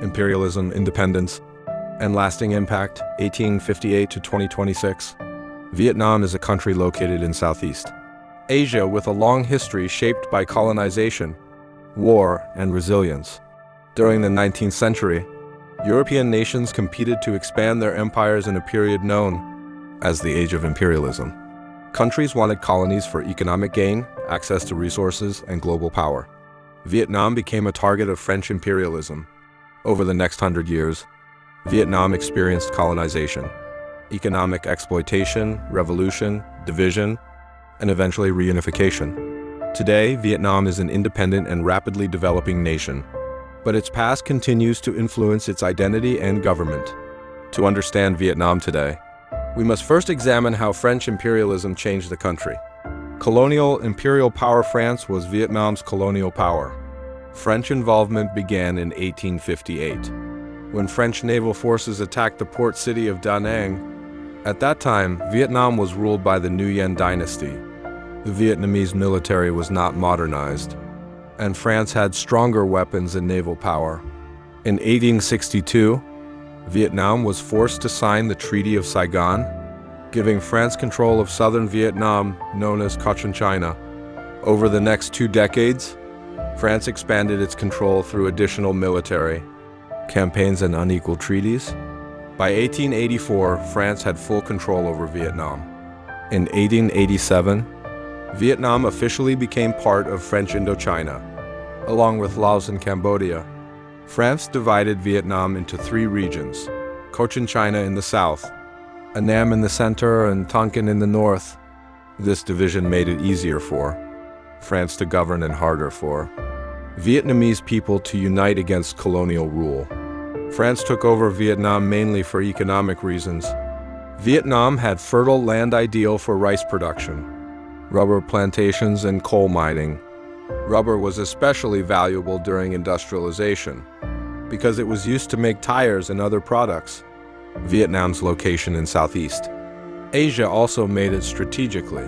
imperialism, independence, and lasting impact, 1858 to 2026. Vietnam is a country located in Southeast Asia with a long history shaped by colonization, war, and resilience. During the 19th century, European nations competed to expand their empires in a period known as the Age of Imperialism. Countries wanted colonies for economic gain, access to resources, and global power. Vietnam became a target of French imperialism. Over the next 100 years, Vietnam experienced colonization, economic exploitation, revolution, division, and eventually reunification. Today, Vietnam is an independent and rapidly developing nation, but its past continues to influence its identity and government. To understand Vietnam today, we must first examine how French imperialism changed the country. Colonial imperial power France was Vietnam's colonial power. French involvement began in 1858, when French naval forces attacked the port city of Da Nang. At that time, Vietnam was ruled by the Nguyen dynasty. The Vietnamese military was not modernized, and France had stronger weapons and naval power. In 1862, Vietnam was forced to sign the Treaty of Saigon, giving France control of southern Vietnam, known as Cochinchina. Over the next 2 decades, France expanded its control through additional military campaigns and unequal treaties. By 1884, France had full control over Vietnam. In 1887, Vietnam officially became part of French Indochina, along with Laos and Cambodia. France divided Vietnam into 3 regions: Cochinchina in the south, Annam in the center, and Tonkin in the north. This division made it easier for France to govern and harder for Vietnamese people to unite against colonial rule. France took over Vietnam mainly for economic reasons. Vietnam had fertile land ideal for rice production, rubber plantations, and coal mining. Rubber was especially valuable during industrialization because it was used to make tires and other products. Vietnam's location in Southeast Asia also made it strategically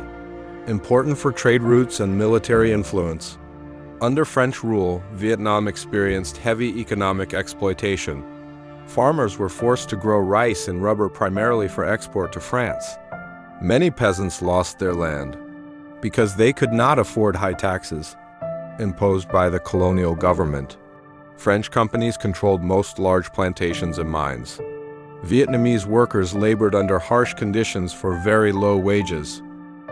important for trade routes and military influence. Under French rule, Vietnam experienced heavy economic exploitation. Farmers were forced to grow rice and rubber primarily for export to France. Many peasants lost their land because they could not afford high taxes imposed by the colonial government. French companies controlled most large plantations and mines. Vietnamese workers labored under harsh conditions for very low wages.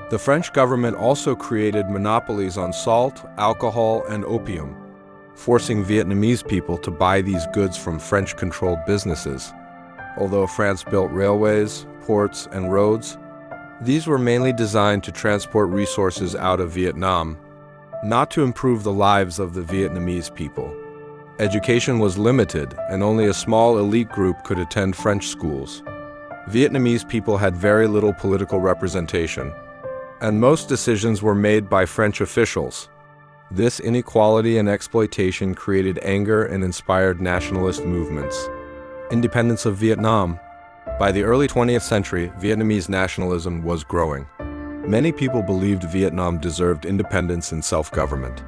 The French government also created monopolies on salt, alcohol, and opium, forcing Vietnamese people to buy these goods from French-controlled businesses. Although France built railways, ports, and roads, these were mainly designed to transport resources out of Vietnam, not to improve the lives of the Vietnamese people. Education was limited, and only a small elite group could attend French schools. Vietnamese people had very little political representation, and most decisions were made by French officials. This inequality and exploitation created anger and inspired nationalist movements. Independence of Vietnam. By the early 20th century, Vietnamese nationalism was growing. Many people believed Vietnam deserved independence and self-government.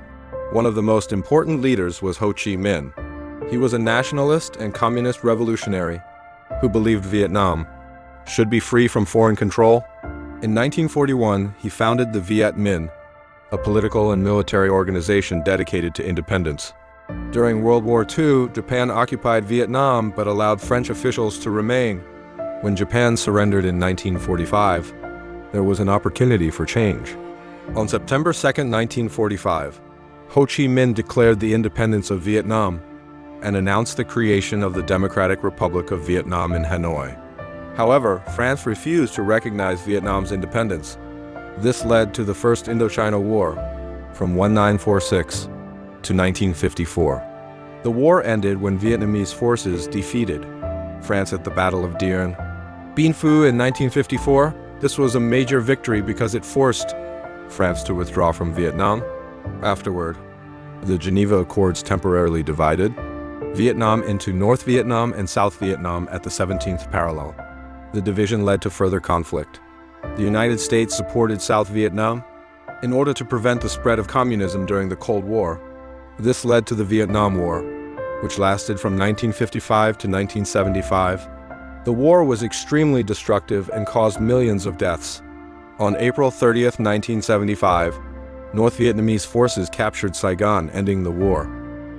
One of the most important leaders was Ho Chi Minh. He was a nationalist and communist revolutionary who believed Vietnam should be free from foreign control. In 1941, he founded the Viet Minh, a political and military organization dedicated to independence. During World War II, Japan occupied Vietnam but allowed French officials to remain. When Japan surrendered in 1945, there was an opportunity for change. On September 2, 1945, Ho Chi Minh declared the independence of Vietnam and announced the creation of the Democratic Republic of Vietnam in Hanoi. However, France refused to recognize Vietnam's independence. This led to the First Indochina War from 1946 to 1954. The war ended when Vietnamese forces defeated France at the Battle of Dien Bien Phu in 1954. This was a major victory because it forced France to withdraw from Vietnam. Afterward, the Geneva Accords temporarily divided Vietnam into North Vietnam and South Vietnam at the 17th parallel. The division led to further conflict. The United States supported South Vietnam in order to prevent the spread of communism during the Cold War. This led to the Vietnam War. which lasted from 1955 to 1975. The war was extremely destructive and caused millions of deaths. On April 30th, 1975, North Vietnamese forces captured Saigon, ending the war.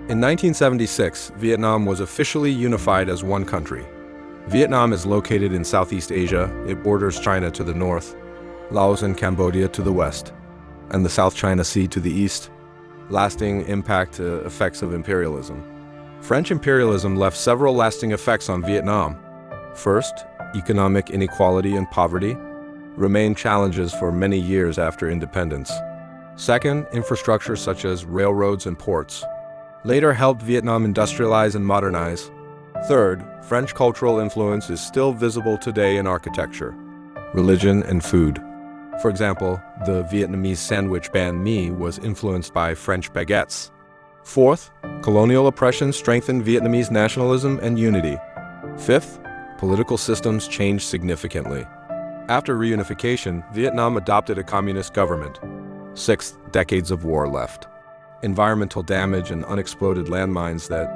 In 1976, Vietnam was officially unified as one country. Vietnam is located in Southeast Asia. It borders China to the north, Laos and Cambodia to the west, and the South China Sea to the east. Lasting impact effects of imperialism. French imperialism left several lasting effects on Vietnam. First, economic inequality and poverty remained challenges for many years after independence. Second, infrastructure such as railroads and ports later helped Vietnam industrialize and modernize. Third, French cultural influence is still visible today in architecture, religion, and food. For example, the Vietnamese sandwich banh mi was influenced by French baguettes. Fourth, colonial oppression strengthened Vietnamese nationalism and unity. Fifth, political systems changed significantly. After reunification, Vietnam adopted a communist government. Sixth, decades of war left. Environmental damage and unexploded landmines that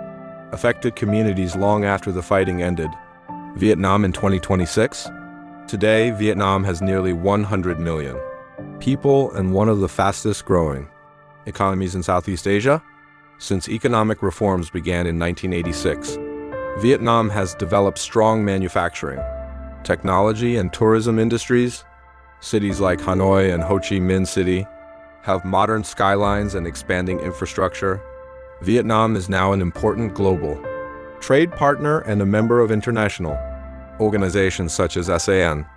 affected communities long after the fighting ended. Vietnam in 2026? Today, Vietnam has nearly 100 million people and one of the fastest growing economies in Southeast Asia. Since economic reforms began in 1986, Vietnam has developed strong manufacturing, technology, and tourism industries. Cities like Hanoi and Ho Chi Minh City have modern skylines and expanding infrastructure. Vietnam is now an important global trade partner and a member of international organizations such as ASEAN.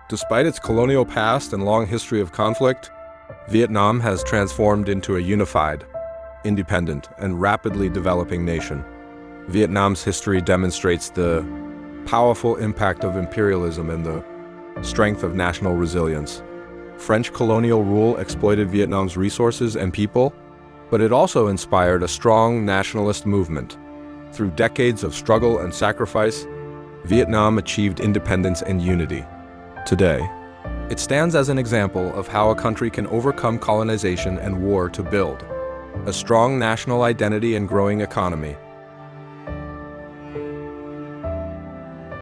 Despite its colonial past and long history of conflict, Vietnam has transformed into a unified, independent, and rapidly developing nation. Vietnam's history demonstrates the powerful impact of imperialism and the strength of national resilience. French colonial rule exploited Vietnam's resources and people, but it also inspired a strong nationalist movement. Through decades of struggle and sacrifice, Vietnam achieved independence and unity. Today, it stands as an example of how a country can overcome colonization and war to build a strong national identity and growing economy.